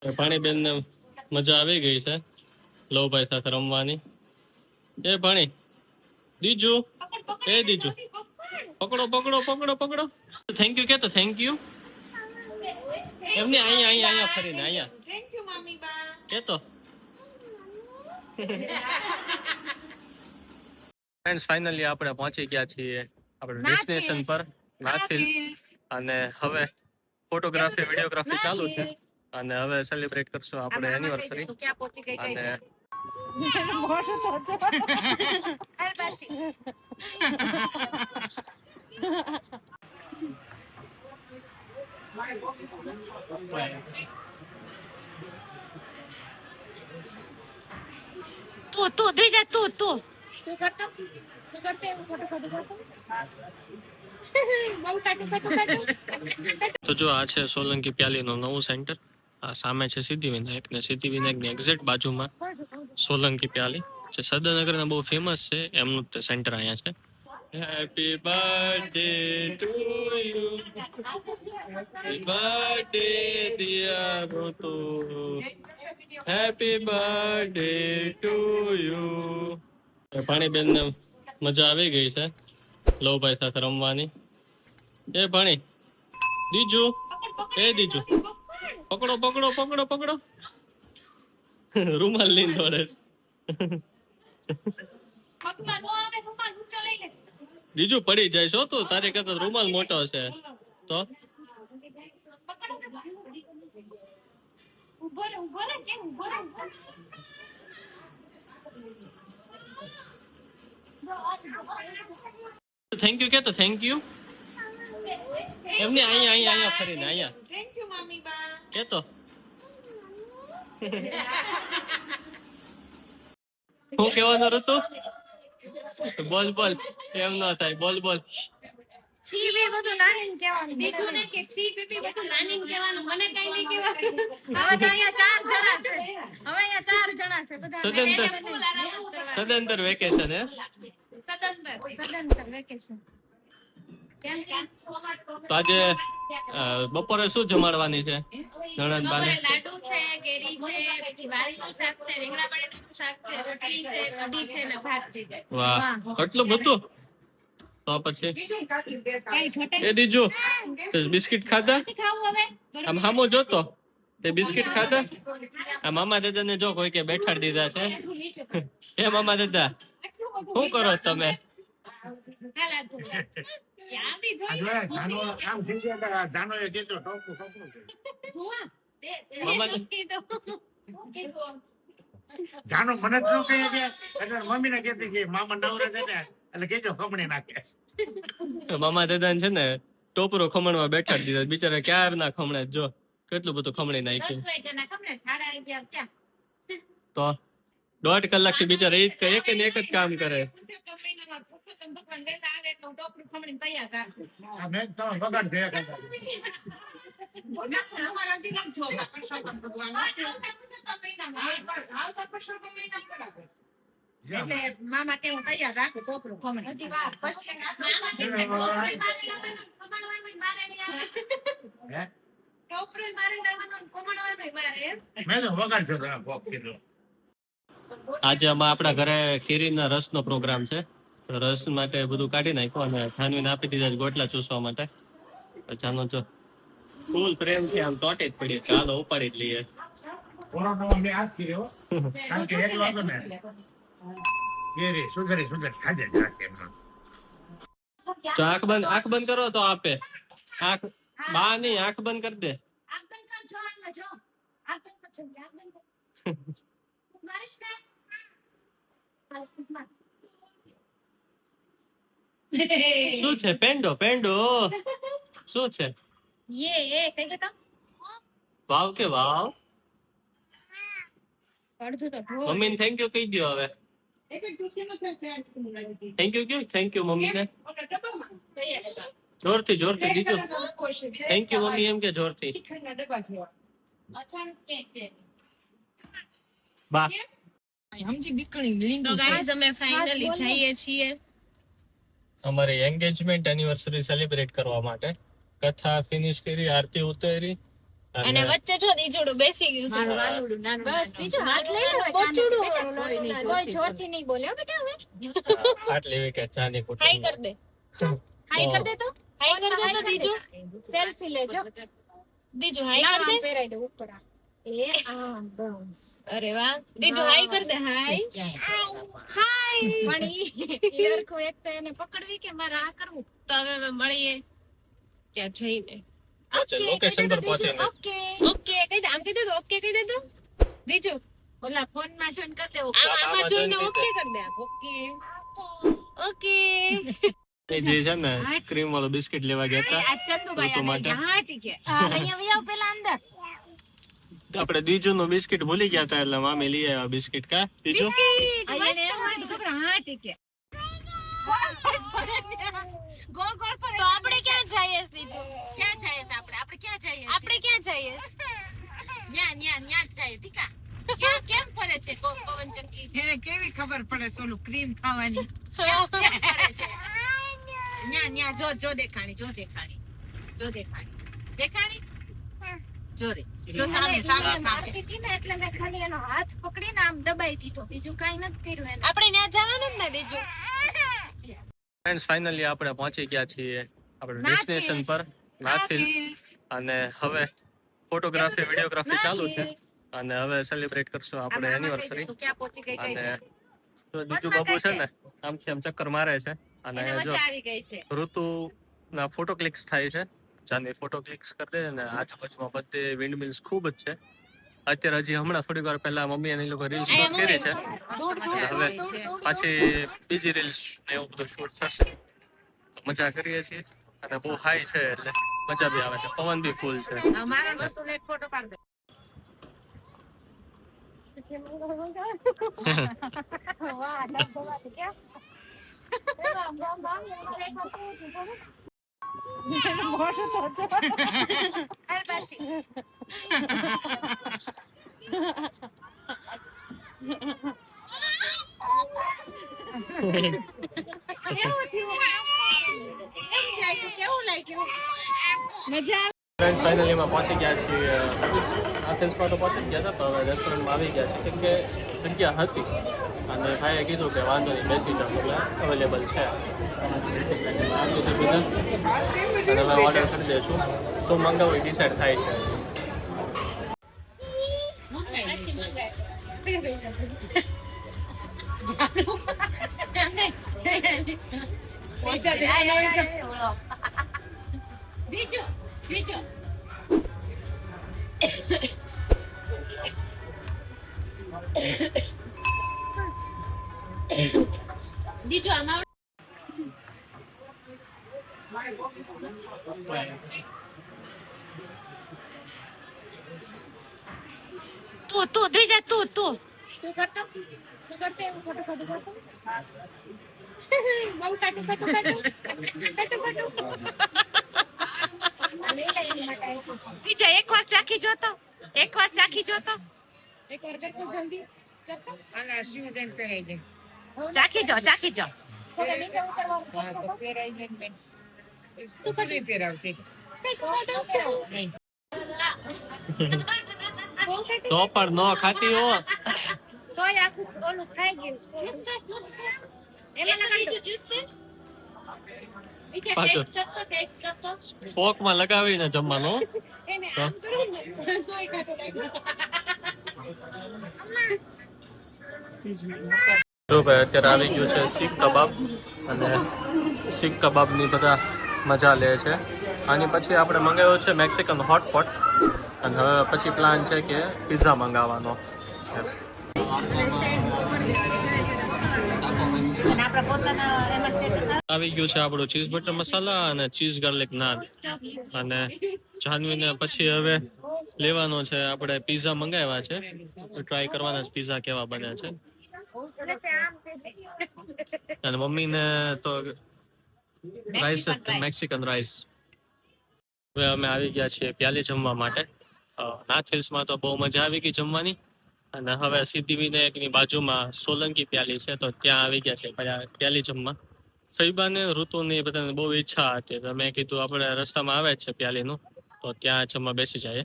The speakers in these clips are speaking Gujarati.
ભાણીબેન ને મજા આવી ગઈ છે લવભાઈ સાથે રમવાની. એ ભાણી દીજુ, એ દીજુ પકડો પકડો પકડો પકડો. થેન્ક યુ કે તો થેન્ક યુ એમને અહીંયા અહીંયા અહીંયા ફરીને અહીંયા થેન્ક યુ મામી બા કે તો. ફ્રેન્ડ્સ ફાઇનલી આપણે પહોંચી ગયા છીએ આપણે ડેસ્ટિનેશન પર નાથ હિલ્સ. અને હવે ફોટોગ્રાફી વિડીયોગ્રાફી ચાલુ છે અને હવે સેલિબ્રેટ કરશું આપણે એનિવર્સરી. અને તું દઈ જા તું તો જો આ છે સોલંકી પ્યાલીનું નવું સેન્ટર. આ સામે છે સિદ્ધિવિનાયક ને સિદ્ધિવિનાયકની એક્ઝેક્ટ બાજુમાં સોલંકી પ્યાલી જે સદનગરના બહુ ફેમસ છે એમનું જ સેન્ટર અહીંયા છે. Happy birthday to you, happy birthday dear Ritu, happy birthday to you. ભાણીબેન ને મજા આવી ગઈ છે લવભાઈ સાથે રમવાની. એ ભાણી દીજુ, એ દીજુ પકડો પકડો પકડો પકડો. રૂમાલ લઈને દોડે છે. દીજુ પડી જાય છો તું, તારી કરતા રૂમાલ મોટો છે તો. થેન્ક યુ કે તો થેન્ક યુ એમને અહીંયા અહીંયા અહીંયા ફરીને અહીંયા થેન્ક યુ મામી બા કે તો. હું કહેવાનું હતું? બોલ બોલ, એમ ન થાય, બોલ બોલ. છી બી બધું નાની કહેવાનું બીજું ને કે છી પીપી બધું નાની કહેવાનું મને કઈ નહીં કહેવાનું. હવે તો અહીંયા 4 જણા છે, હવે અહીંયા 4 જણા છે બધા સદંતર વેકેશન હે, સદંતર વેકેશન. તો આજે બપોરે શું જમાડવાની છે નણંદ બાને? લાડુ છે, કેરી છે, પછી વાલનું શાક છે, રીંગણા બટાટાનું શાક છે, રોટલી છે, કઢી છે ને ભાત છે. વાહ, કેટલું બધું. તો પછી એ દીજુ તે બિસ્કિટ ખાધા? આમ હામો જોતો તે બિસ્કિટ ખાધા? આ મામા દાદા ને જો કોઈ કે બેઠાડી દીધા છે. એ મામા દાદા શું કરો તમે? જાનો મને જ ન કહે કે એટલે મમ્મી ને કહેતી કે મામા નવરા છે ને એટલે કેજો ખમણી નાખે. મામા દાદા છે ને ટોપરો ખમણમાં બેઠા દીધા બિચારા ક્યાર ના ખમણે. જો કેટલું બધું ખમણી નાખ્યું. તો 1.5 કલાક થી બિચારા એક ને એક જ કામ કરે. મામા કેવું તૈયાર રાખે ટોપરું ખમણી. આજે આપણા ઘરે કેરીના રસનો પ્રોગ્રામ છે. રસ માટે બધું કાઢી નાખ્યું અને જાનવીને આપી દીધા ગોટલા ચૂસવા માટે. જાનો જો ફૂલ પ્રેમથી આમ તોટી જ પડી. ચાલો ઉપાડી જ લઈએ. તો આંખ બંધ કરો તો આપે. આંખ બા નહીં, આંખ બંધ કરી દે. શું છે? પેંડો પેંડો શું છે? વાવ કે વાવ. મમ્મી ને થેન્ક યુ કહી દો હવે. થેન્ક યુ ક્યું? થેન્ક યુ મમ્મી ને જોરથી જોરથી દીધું. થેન્ક યુ મમ્મી એમ કે જોરથી. બા અમારી એન્ગેજમેન્ટ એનિવર્સરી સેલિબ્રેટ કરવા માટે કથા ફિનિશ કરી, આરતી ઉતારી અને વચ્ચે જો દીજોડું બેસી ગયું છે બસ બીજું હાથ લઈ લો પોચુડું. કોઈ જોરથી નહીં બોલ્યો બેટા હવે આટલી વિકેટ ચાની હાઈ કર દે હાઈ કર દે તો હાઈ કર દે તો દીજુ સેલ્ફી લેજો દીજુ હાઈ કર દે પહેરાઈ દે ઉપર એ આમ બસ અરે વાહ દીજુ હાઈ કર દે હાઈ પણ ઈયર કો એક તો એને પકડવી કે મારે આ કરવું તો હવે અમે મળીએ ત્યાં જઈને લોકેશન પર પહોંચીને ઓકે ઓકે કહી દે આમ કહી દે તો ઓકે કહી દે તો દીજુ ઓલા ફોન માં જોઈન કર દે આમાં જોઈને ઓકે કર દે ઓકે ઓકે એ જે છે ને ક્રીમ વાળો બિસ્કિટ લેવા ગયા હતા આ ચંદુભાઈ ઋતુ માટે. હા ઠીક છે અહીંયા વહી આવ પેલા અંદર આપણે દીજુ નું બિસ્કિટ ભૂલી ગયા હતા એટલે મામી લઈ આવ્યા બિસ્કિટ કા દીજુ હા ઠીક છે ગોળ ગોળ પર તો આપણે ક્યાં જઈએ દીજુ ક્યાં જઈએ આપણે ક્યાં જઈએ આપણે ક્યાં જઈએ ન્યા ન્યા ન્યા જ જઈએ દીકા ક્યાં કેમ ફરે છે પવન ચક્કી એને કેવી ખબર પડે સોલું ક્રીમ ખાવાની ન્યા ન્યા જો દેખાણી જો રે જો સામે એટલે મેં ખાલી એનો હાથ પકડીને આમ દબાઈ દીધો બીજું કાઈ નથી કર્યું એને આપણે ત્યાં જવાનું જ ને દીજુ ફ્રેન્ડ્સ ફાઇનલી આપણે પહોંચી ગયા છીએ આપણે ડેસ્ટિનેશન પર નાથ હિલ્સ અને હવે ફોટોગ્રાફી વિડીયોગ્રાફી ચાલુ છે અને હવે સેલિબ્રેટ કરશું આપણે એનિવર્સરી તું ક્યાં પહોંચી ગઈ અને જો દીજુ બાબુ છે ને આમથી આમ ચક્કર મારે છે અને જો આવી ગઈ છે ઋતુ ના ફોટો ક્લિક્સ થાય છે જાની ફોટો ક્લિક્સ કરી દે અને આજુબાજુમાં બધે વિન્ડ મિલ્સ ખૂબ જ છે અત્યારે હજી હમણાં થોડી વાર પહેલા મમ્મી અને એ લોકો રીલ્સ શૂટ કરી છે અને હવે પાછી બીજી રીલ્સ ને એવું બધું શૂટ થશે તો મજા કરીએ છીએ અને બહુ હાઈ છે એટલે મજા બી આવે છે પવન બી ફૂલ છે મારા વસ્તુનો એક ફોટો પાડ દે વાહ ડબ્બા કે ફ્રેન્ડ્સ ફાઇનલી માં પહોંચી ગયા છીએ આથેન્સમાં તો પહોંચી ગયા હતા પણ હવે રેસ્ટોરન્ટમાં આવી ગયા છે કેમ કે જગ્યા હતી અને ભાઈએ કીધું કે વાંધો નહીં બેસી જાઓ એટલે અવેલેબલ છે અને અમે ઓર્ડર કરી દઈશું શું મંગાવવું એ ડિસાઈડ થાય છે બીજો દીજુ આમાં તું દ્વિજા તું તું કરતો એવું ફોટો કરતો બહુ કાટું દ્વિજા એકવાર ચાખી જોતો એક વાર કરતો જલ્દી કરતો અને શિવ જન પહેરાઈ દે ચાખી જો થોડા નીચે ઉતરવાનું તો પહેરાઈ દે બેન તું કદી પહેરાવતી તો પણ ન ખાતી હો તોય આખું ઓલું ખાઈ ગયું એમાં બીજું ચૂસતે પાછો ફોક માં લગાવીને જમવાનું એને આમ કરું ને તોય કાટો લાગે જો ભાઈ અત્યારે આવી ગયું છે શીખ કબાબ અને શીખ કબાબની બધા મજા લે છે આની પછી આપણે મંગાવ્યો છે મેક્સિકન હોટપોટ અને હવે પછી પ્લાન છે કે પિઝા મંગાવવાનો આવી ગયું છે આપણું ચીઝ બટર મસાલા અને ચીઝ ગાર્લિક નાન અને જાનવીને પછી હવે લેવાનો છે આપણે પિઝા મંગાવ્યા છે ટ્રાય કરવાના છે પિઝા કેવા બને છે અને મમ્મીને તો રાઈસ મેક્સિકન રાઈસ હવે અમે આવી ગયા છીએ પ્યાલી જમવા માટે નાથ હિલ્સમાં તો બહુ મજા આવી ગઈ જમવાની અને હવે સિદ્ધિવિનાયકની બાજુમાં સોલંકી પ્યાલી છે તો ત્યાં આવી ગયા છે પ્યાલી જમવા ફૈબાને ઋતુની બધાને બહુ ઈચ્છા હતી તો મેં કીધું આપણે રસ્તામાં આવે જ છે પ્યાલીનું તો ત્યાં જમવા બેસી જાય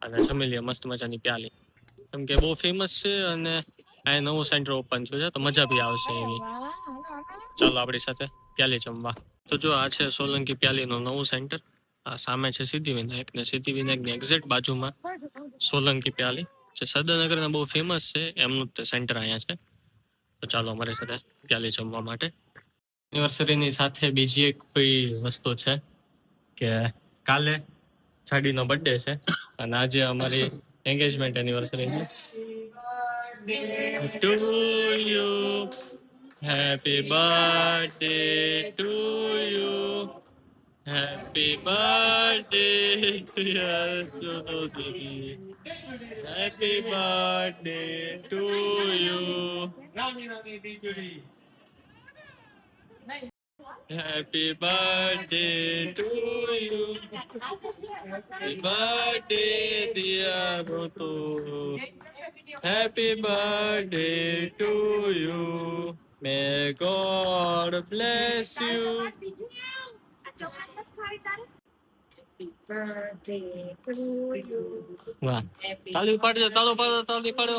અને જમી લઈએ મસ્ત મજાની પ્યાલી, કેમ કે બહુ ફેમસ છે અને આ નવું સેન્ટર ઓપન થયું છે તો મજા બી આવશે એવી. ચાલો આપણી સાથે પ્યાલી જમવા. તો જો આ છે સોલંકી પ્યાલીનું નવું સેન્ટર. આ સામે છે સિદ્ધિવિનાયક ને સિદ્ધિવિનાયકની એક્ઝેક્ટ બાજુમાં સોલંકી પ્યાલી જે સદનગરના બહુ ફેમસ છે એમનું જ સેન્ટર અહીંયા છે. તો ચાલો અમારી સાથે પ્યાલી જમવા માટે. એનિવર્સરીની સાથે બીજી એક કોઈ વસ્તુ છે કે કાલે છાડીનો બર્થડે છે અને આજે અમારી એન્ગેજમેન્ટ એનિવર્સરી છે. To you, happy birthday to you, happy birthday dear Sudhodari, happy birthday to you, happy birthday to you, happy birthday dear Ritu, happy birthday to you, may God bless you. વાહ, તાળી પાડજો, તાળો પાડો, તાળી પાડો.